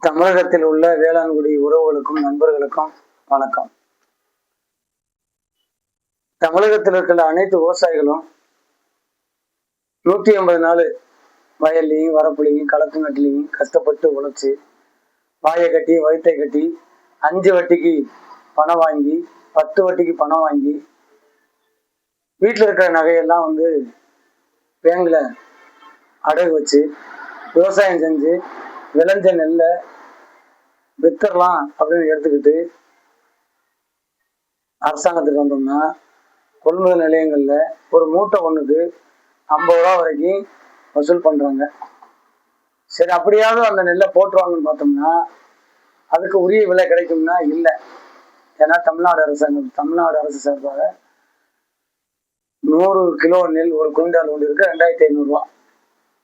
தமிழகத்தில் உள்ள வேளாண்குடி உறவுகளுக்கும் நண்பர்களுக்கும் வணக்கம். தமிழகத்தில் இருக்கிற அனைத்து விவசாயிகளும் 180 நாள் வயல்லையும் வரப்புலையும் களத்து நட்டுலையும் கஷ்டப்பட்டு உழைச்சி வாயை கட்டி வயிற்றை கட்டி 5 வட்டிக்கு பணம் வாங்கி 10 வட்டிக்கு பணம் வாங்கி வீட்டில் இருக்கிற நகையெல்லாம் பேங்க்ல அடகு வச்சு விவசாயம் செஞ்சு விளைஞ்ச நெல்லை வித்தரலாம் அப்படின்னு எடுத்துக்கிட்டு அரசாங்கத்துக்கு வந்தோம்னா கொள்முதல் நிலையங்கள்ல ஒரு மூட்டை ஒண்ணுக்கு 50 ரூபா வரைக்கும் வசூல் பண்றாங்க. சரி, அப்படியாவது அந்த நெல்லை போட்டுருவாங்கன்னு பார்த்தோம்னா அதுக்கு உரிய விலை கிடைக்கும்னா இல்லை. ஏன்னா தமிழ்நாடு அரசு சார்பாக 100 கிலோ நெல் ஒரு குவிண்டால் ஒன்று இருக்கு 2500 ரூபா.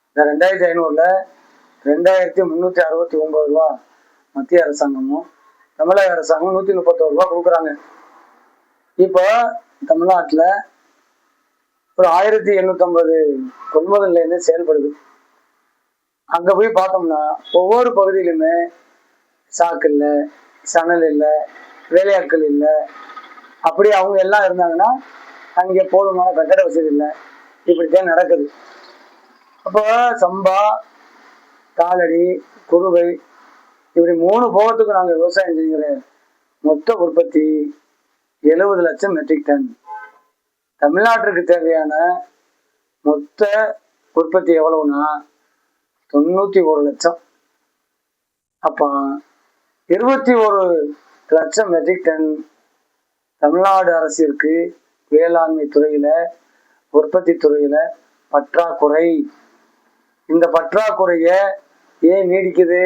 இந்த 2500ல 2369 ரூபா மத்திய அரசாங்கமும் தமிழக அரசாங்கம் 131 ரூபா கொடுக்குறாங்க. இப்போ தமிழ்நாட்டில் ஒரு 1850 கொள்முதல் நிலையம் செயல்படுது. அங்க போய் பார்த்தோம்னா ஒவ்வொரு பகுதியிலுமே சாக்கு இல்லை, சணல் இல்லை, வேலையாட்கள் இல்லை. அப்படி அவங்க எல்லாம் இருந்தாங்கன்னா அங்கே போதுமான கட்டட வசதி இல்லை. இப்படித்தான் நடக்குது. அப்போ சம்பா, காலடி, குருவை இப்படி 3 போகத்துக்கு நாங்கள் விவசாயம் செய்கிற மொத்த உற்பத்தி 70 லட்சம் மெட்ரிக் டன். தமிழ்நாட்டிற்கு தேவையான மொத்த உற்பத்தி எவ்வளவுனா 91 லட்சம். அப்போ 21 லட்சம் மெட்ரிக் டன் தமிழ்நாடு அரசிற்கு வேளாண்மை துறையில உற்பத்தி துறையில பற்றாக்குறை. இந்த பற்றாக்குறைய ஏன் நீடிக்குது?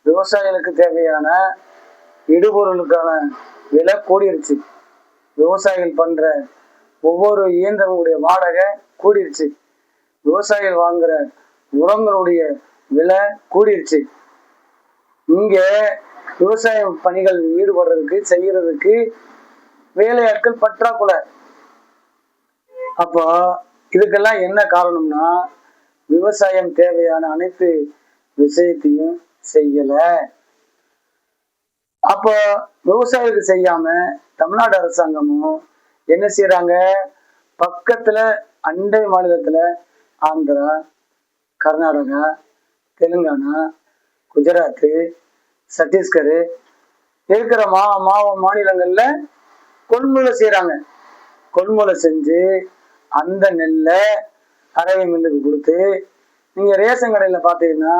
விவசாயிகளுக்கு தேவையான இடுபொருளுக்கான விலை கூடிருச்சு. விவசாயிகள் பண்ற ஒவ்வொரு இயந்திரங்களுடைய வாடகை கூடிருச்சு. விவசாயிகள் வாங்குற உரங்களுடைய விலை கூடிருச்சு. இங்க விவசாய பணிகள் ஈடுபடுறதுக்கு செய்யறதுக்கு வேலையாட்கள் பற்றாக்குறை. அப்போ இதுக்கெல்லாம் என்ன காரணம்னா விவசாயம் தேவையான அனைத்து விஷயத்தையும் செய்யல. அப்போ விவசாயிகளுக்கு செய்யாம தமிழ்நாடு அரசாங்கமும் என்ன செய்யறாங்க? பக்கத்துல அண்டை மாநிலத்துல ஆந்திரா, கர்நாடகா, தெலுங்கானா, குஜராத்து, சத்தீஸ்கர் இருக்கிற மாநிலங்கள்ல கொள்முதல் செய்யறாங்க. கொள்முதல் செஞ்சு அந்த நெல்லை அரவை மில்லுக்கு கொடுத்து, நீங்க ரேஷன் கடையில பாத்தீங்கன்னா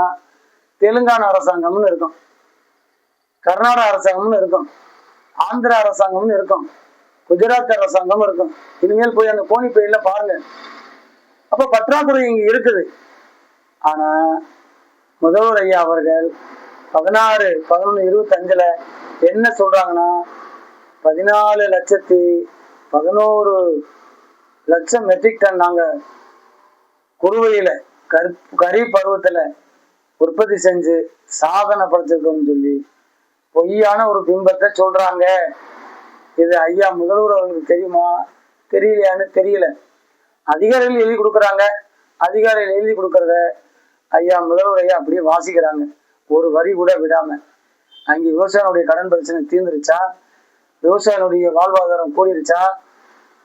தெலுங்கானா அரசாங்கம்னு இருக்கும், கர்நாடக அரசாங்கம்னு இருக்கும், ஆந்திரா அரசாங்கம்னு இருக்கும், குஜராத் அரசாங்கம் இருக்கும். இனிமேல் போய் அந்த கோணி பயில பாருங்க. அப்ப பற்றாக்குறை இங்க இருக்குது. ஆனா முதல்வர் ஐயா அவர்கள் 16/11/25 என்ன சொல்றாங்கன்னா 14,11,00,000 மெட்ரிக் டன் நாங்க குறுவையில கரி பருவத்துல உற்பத்தி செஞ்சு சாதனை படுத்திருக்கோம்னு சொல்லி பொய்யான ஒரு பிம்பத்தை சொல்றாங்க. இது ஐயா முதல்வர் அவர்களுக்கு தெரியுமா தெரியலையான்னு தெரியல. அதிகாரிகள் எழுதி கொடுக்குறாங்க. அதிகாரிகள் எழுதி கொடுக்கறத ஐயா முதல்வர் ஐயா அப்படியே வாசிக்கிறாங்க, ஒரு வரி கூட விடாம. அங்கே விவசாயினுடைய கடன் பிரச்சனை தீர்ந்துருச்சா? விவசாயினுடைய வாழ்வாதாரம் கூடிருச்சா?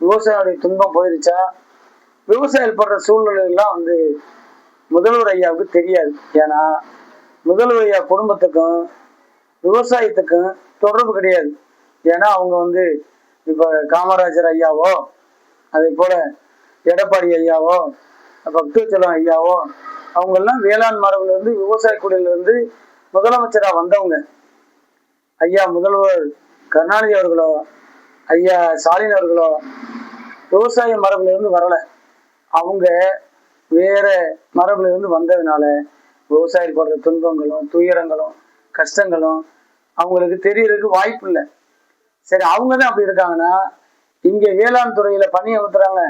விவசாயினுடைய துன்பம் போயிருச்சா? விவசாயிகள் படுற சூழ்நிலைகள்லாம் முதல்வர் ஐயாவுக்கு தெரியாது. ஏன்னா முதல்வர் ஐயா குடும்பத்துக்கும் விவசாயத்துக்கும் தொடர்பு கிடையாது. ஏன்னா அவங்க இப்ப காமராஜர் ஐயாவோ, அதே போல எடப்பாடி ஐயாவோ, பக்தவச்சலம் ஐயாவோ அவங்கெல்லாம் வேளாண் மரபுல இருந்து விவசாய குடியில இருந்து முதலமைச்சரா வந்தவங்க. ஐயா முதல்வர் கருணாநிதி அவர்களோ ஐயா ஸ்டாலின் அவர்களோ விவசாய மரபுல இருந்து வரல. அவங்க வேற மரபுல இருந்து வந்ததுனால விவசாயிகள் படுற துன்பங்களும் துயரங்களும் கஷ்டங்களும் அவங்களுக்கு தெரியறதுக்கு வாய்ப்பு இல்லை. சரி, அவங்கதான் அப்படி இருக்காங்கன்னா இங்க வேளாண் துறையில பணி அமர்த்துறாங்க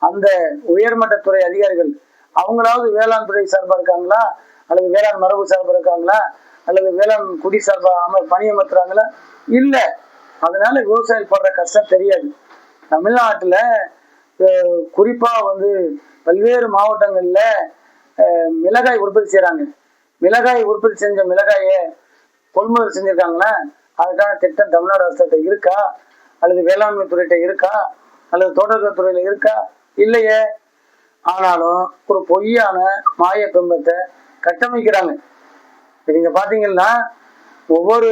அந்த உயர்மட்ட துறை அதிகாரிகள், அவங்களாவது வேளாண் துறை சார்பா இருக்காங்களா, அல்லது வேளாண் மரபு சார்பா இருக்காங்களா, அல்லது வேளாண் குடி சார்பா பணி அமர்த்துறாங்களா? இல்லை. அதனால விவசாயிகள் படுற கஷ்டம் தெரியாது. தமிழ்நாட்டுல குறிப்பா பல்வேறு மாவட்டங்கள்ல மிளகாய் உற்பத்தி செய்யறாங்க. மிளகாய் உற்பத்தி செஞ்ச மிளகாயை கொள்முதல் செஞ்சிருக்காங்களா? அதுக்கான திட்டம் தமிழ்நாடு அரசு இருக்கா? அல்லது வேளாண்மை துறையிட்ட இருக்கா? அல்லது தோட்டக்கலைத்துறையில இருக்கா? இல்லையே. ஆனாலும் ஒரு பொய்யான மாய பிம்பத்தை கட்டமைக்கிறாங்க. நீங்க பாத்தீங்கன்னா ஒவ்வொரு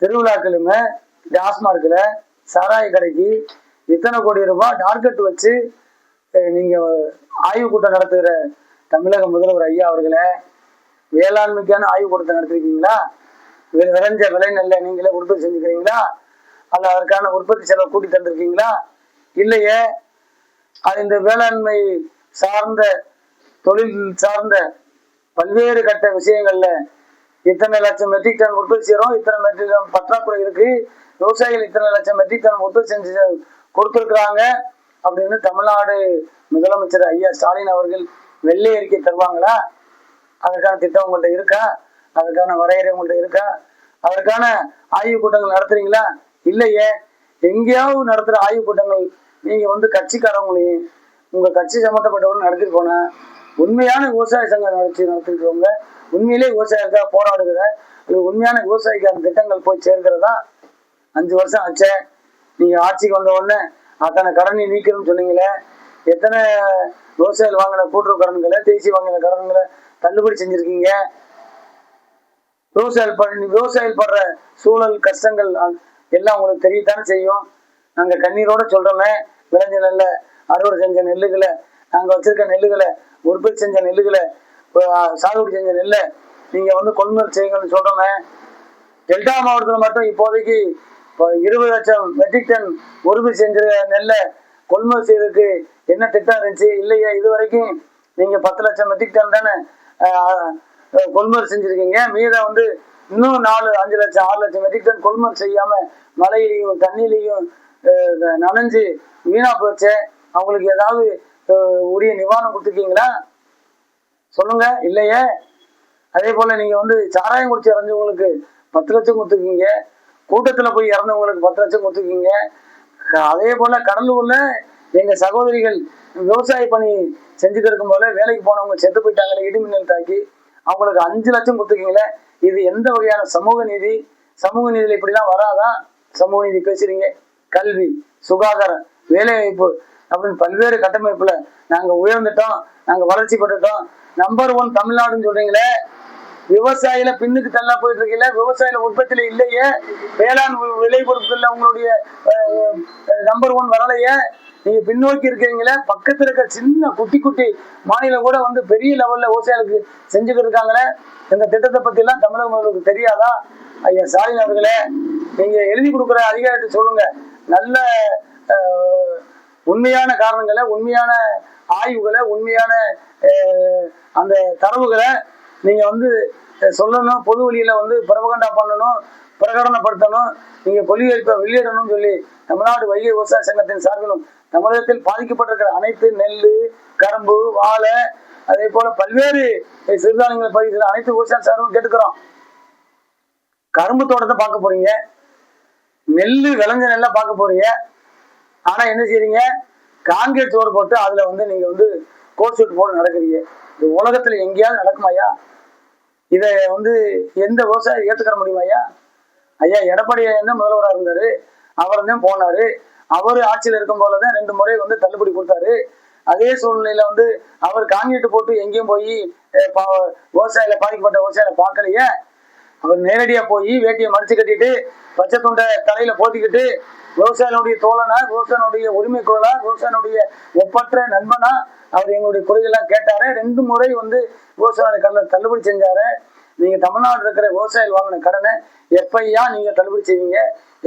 திருவிழாக்களுமே டாஸ்மார்க்ல சாராய கடைக்கு இத்தனை கோடி ரூபாய் டார்கெட் வச்சு நீங்க ஆய்வு கூட்டம் நடத்துகிற தமிழக முதல்வர் ஐயா அவர்களே, வேளாண்மைக்கான ஆய்வு கூட்டத்தை நடத்திருக்கீங்களா? விளைஞ்ச விளை நெல்ல நீங்களே உற்பத்தி செஞ்சுக்கிறீங்களா? அல்ல அதற்கான உற்பத்தி செலவு கூட்டி தந்திருக்கீங்களா? இல்லையே. அது இந்த வேளாண்மை சார்ந்த தொழில் சார்ந்த பல்வேறு கட்ட விஷயங்கள்ல இத்தனை லட்சம் மெட்ரிக் டன் உற்பத்தி செய்யறோம், இத்தனை மெட்ரிக் டன் பற்றாக்குறை இருக்கு, விவசாயிகள் இத்தனை லட்சம் மெட்ரிக் டன் உற்பத்தி செஞ்சு கொடுத்துருக்குறாங்க அப்படின்னு தமிழ்நாடு முதலமைச்சர் ஐயா ஸ்டாலின் அவர்கள் வெள்ளை அறிக்கை தருவாங்களா? அதற்கான திட்டம் உங்கள்கிட்ட இருக்கா? அதற்கான வரையறை உங்கள்கிட்ட இருக்கா? அதற்கான ஆய்வு கூட்டங்கள் நடத்துறீங்களா? இல்லையே. எங்கேயாவது நடத்துற ஆய்வு கூட்டங்கள் நீங்க கட்சிக்காரங்களையும் உங்க கட்சி சம்பந்தப்பட்டவர்கள் நடத்திட்டு போன உண்மையான விவசாய சங்கம் நடத்திருக்கிறவங்க, உண்மையிலே விவசாயிக்காக போராடுகிற உண்மையான விவசாயிக்கான திட்டங்கள் போய் சேர்க்கிறதா? 5 வருஷம் ஆச்சே. நீங்க ஆட்சிக்கு வந்த உடனே அத்தனை கடனை நீக்கணும்னு சொன்னீங்களே, எத்தனை விவசாயிகள் வாங்கின கூட்டுறவு கடன்களை, தேசிய வாங்கின கடன்களை தள்ளுபடி செஞ்சிருக்கீங்க? விவசாயிகள் படுற சூழல் கஷ்டங்கள் எல்லாம் உங்களுக்கு தெரியத்தானே செய்யும். நாங்க கண்ணீரோட சொல்றோமே, விளைஞ்ச நெல்ல அறுவடை செஞ்ச நெல்லுகளை, நாங்க வச்சிருக்க நெல்லுகளை, உற்பத்தி செஞ்ச நெல்லுகளை, சாகுபடி செஞ்ச நெல்லை நீங்க கொள்முதல் செய்யுங்கன்னு சொல்றோமே. டெல்டா மாவட்டத்தில் மட்டும் இப்போதைக்கு 20 லட்சம் மெட்ரிக் டன் உற்பத்தி செஞ்ச நெல்லை கொள்முதல் செய்யறதுக்கு என்ன திட்டம் இருந்துச்சு? இல்லையா. இது வரைக்கும் நீங்க 10 லட்சம் மெட்ரிக் டன் தானே கொள்முதல் செஞ்சிருக்கீங்க. மீதம் இன்னும் 4-5 லட்சம் 6 லட்சம் மெட்ரிக் டன் கொள்முதல் செய்யாம மழையிலையும் தண்ணியிலையும் நனைஞ்சு வீணா போச்சு. அவங்களுக்கு ஏதாவது உரிய நிவாரணம் கொடுத்துருக்கீங்களா? சொல்லுங்க. இல்லையே. அதே போல நீங்க சாராயம் குடிச்சு இறந்தவங்களுக்கு 10 லட்சம் கொடுத்துருக்கீங்க. கூட்டத்துல போய் இறந்தவங்களுக்கு 10 லட்சம் கொடுத்துருக்கீங்க. அதே போல கடலூர்ல எங்க சகோதரிகள் விவசாய பணி செஞ்சுட்டு இருக்கும் போல வேலைக்கு போனவங்க செத்து போயிட்டாங்களே, இடிமின்னல் தாக்கி, அவங்களுக்கு 5 லட்சம் கொடுத்துருக்கீங்களே. இது எந்த வகையான சமூக நீதி? சமூக நீதியில இப்படிலாம் வராதான்? சமூக நீதி பேசுறீங்க. கல்வி, சுகாதாரம், வேலை வாய்ப்பு அப்படின்னு பல்வேறு கட்டமைப்புல நாங்க உயர்ந்துட்டோம், நாங்க வளர்ச்சி பெற்றுட்டோம், நம்பர் 1 தமிழ்நாடுன்னு சொல்றீங்களே. விவசாயில பின்னுக்கு தள்ளா போயிட்டு இருக்கீங்களே. விவசாயில உற்பத்தியில இல்லையே. வேளாண் விளை பொருட்கள்ல உங்களுடைய நம்பர் 1 வரலையே. நீங்க பின்னோக்கி இருக்கிறீங்களே. பக்கத்துல இருக்க சின்ன குட்டி குட்டி மாநிலம் கூட பெரிய லெவல்ல விவசாயிகளுக்கு செஞ்சுக்கிட்டு இருக்காங்களே. இந்த திட்டத்தை பத்தி எல்லாம் தமிழக முதல்வருக்கு தெரியாதா? ஐயா ஸ்டாலின் அவர்களே, நீங்க எழுதி கொடுக்குற அதிகாரத்தை சொல்லுங்க. நல்ல உண்மையான காரணங்களை, உண்மையான ஆய்வுகளை, உண்மையான அந்த தரவுகளை நீங்க சொல்லணும். பொது வழியில பிரபகண்டா பண்ணணும், பிரகடனப்படுத்தணும். நீங்க கொள்கையேற்ப வெளியிடணும்னு சொல்லி தமிழ்நாடு வைகை விவசாய சங்கத்தின் சார்பிலும் தமிழகத்தில் பாதிக்கப்பட்டிருக்கிற அனைத்து நெல், கரும்பு, வாழை, அதே போல பல்வேறு சிறுதானியங்களை பயிர் அனைத்து விவசாய சார்பிலும் கேட்டுக்கிறோம். கரும்பு தோட்டத்தை பார்க்க போறீங்க, நெல்லு விளைஞ்ச நெல்லை பார்க்க போறீங்க. ஆனா என்ன செய்றீங்க? கான்கிரீட் சோறு போட்டு அதுல நீங்க கோட் சூட் போட்டு நடக்கிறீங்க. இது உலகத்துல எங்கேயாவது நடக்குமாயா? இதை எந்த விவசாயி ஏற்றுக்கிற முடியுமாயா? ஐயா எடப்பாடியா தான் முதல்வராக இருந்தாரு, அவர் தான் போனாரு. அவரு ஆட்சியில் இருக்கும் போலதான் 2 முறை தள்ளுபடி கொடுத்தாரு. அதே சூழ்நிலையில அவர் கான்கிரீட் போட்டு எங்கேயும் போய் விவசாயில பாதிக்கப்பட்ட விவசாயில பார்க்கலையே. அவர் நேரடியா போய் வேட்டியை மடிச்சு கட்டிட்டு பச்சை துண்டை தலையில போத்திக்கிட்டு விவசாயினுடைய தோழனா, விவசாயினுடைய உரிமை குரலா, விவசாயினுடைய ஒப்பற்ற நண்பனா அவர் எங்களுடைய குறைகள்லாம் கேட்டாரு. 2 முறை விவசாய கடனை தள்ளுபடி செஞ்சாரு. நீங்க தமிழ்நாடு இருக்கிற விவசாயிகள் வாங்கின கடனை எப்பையா நீங்க தள்ளுபடி செய்வீங்க?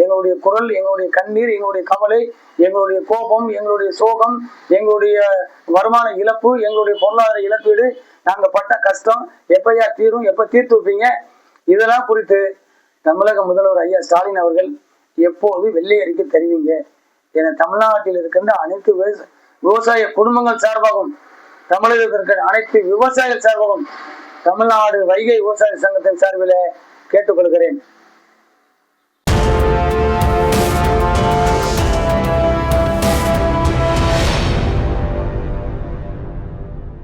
எங்களுடைய குரல், எங்களுடைய கண்ணீர், எங்களுடைய கவலை, எங்களுடைய கோபம், எங்களுடைய சோகம், எங்களுடைய வருமான இழப்பு, எங்களுடைய பொருளாதார இழப்பீடு, நாங்க பட்ட கஷ்டம் எப்பையா தீரும்? எப்ப தீர்த்து வைப்பீங்க? இதெல்லாம் குறித்து தமிழக முதல்வர் ஐயா ஸ்டாலின் அவர்கள் எப்போது வெள்ளை அறிக்கை தெரிவிங்க என தமிழ்நாட்டில் இருக்கின்ற அனைத்து விவசாய குடும்பங்கள் சார்பாகவும், தமிழகத்தில் இருக்கிற அனைத்து விவசாயிகள் சார்பாகவும் தமிழ்நாடு வைகை விவசாய சங்கத்தின் சார்பில் கேட்டுக்கொள்கிறேன்.